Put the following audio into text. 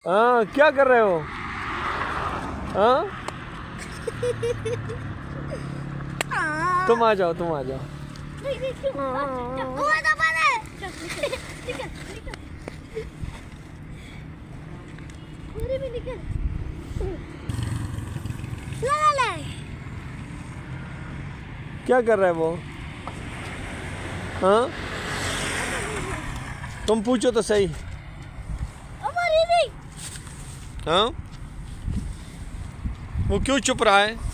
हाँ, क्या कर रहे हो? हाँ, तुम आ जाओ, तुम आ जाओ। क्या कर रहा है वो? हाँ, तुम पूछो तो सही। हाँ, वो क्यों चुप रहा है?